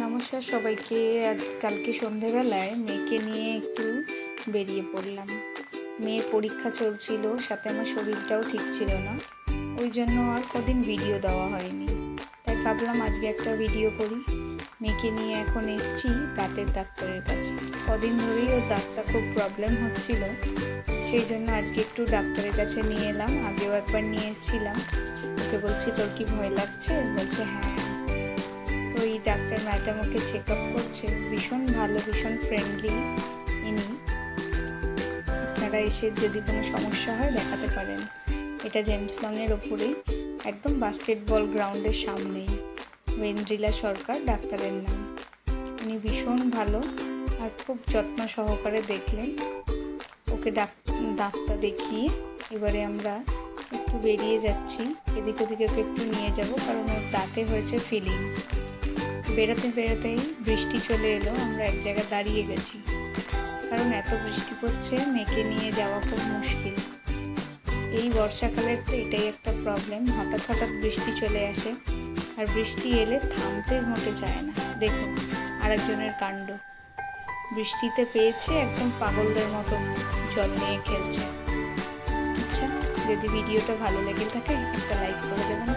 নমস্কার সবাইকে। কালকে সন্ধেবেলায় মেয়েকে নিয়ে একটু বেরিয়ে পড়লাম। মেয়ের পরীক্ষা চলছিল, সাথে আমার শরীরটাও ঠিক ছিল না, ওই জন্য আর কদিন ভিডিও দেওয়া হয়নি। তাই ভাবলাম আজকে একটা ভিডিও করি। মেয়েকে নিয়ে এখন এসছি দাঁতের ডাক্তারের কাছে। কদিন ধরেই ওর দাঁতটা খুব প্রবলেম হচ্ছিল, সেই জন্য আজকে একটু ডাক্তারের কাছে নিয়ে এলাম। আগেও একবার নিয়ে এসেছিলাম। ওকে বলছি, তোর কি ভয় লাগছে? বলছে হ্যাঁ। তো এই doctor madam okay check up করছে, ভীষণ ভালো, ভীষণ ফ্রেন্ডলি ইনি। আপনারা এসে যদি কোনো সমস্যা হয় দেখাতে পারেন। এটা জেমস লংয়ের ওপরেই, একদম বাস্কেটবল গ্রাউন্ডের সামনেই। ওয়েন্দ্রিলা সরকার ডাক্তারের নাম। উনি ভীষণ ভালো আর খুব যত্ন সহকারে দেখলেন। ওকে দাঁতটা দেখিয়ে এবারে আমরা একটু বেরিয়ে যাচ্ছি। এদিক ওদিকে ওকে একটু নিয়ে যাব, কারণ ওর দাঁতে হয়েছে ফিলিং। বেড়াতে বেড়াতেই বৃষ্টি চলে এলো, আমরা এক জায়গায় দাঁড়িয়ে গেছি, কারণ এত বৃষ্টি পড়ছে, মেয়েকে নিয়ে যাওয়া খুব মুশকিল। এই বর্ষাকালের তো এটাই একটা প্রবলেম, হঠাৎ হঠাৎ বৃষ্টি চলে আসে, আর বৃষ্টি এলে থামতে মোটে চায় না। দেখুন আরেকজনের কাণ্ড, বৃষ্টিতে পেয়েছে, একদম পাগলদের মতো জল নিয়ে খেলছে। আচ্ছা, যদি ভিডিওটা ভালো লেগে থাকে একটা লাইক করে দেবেন।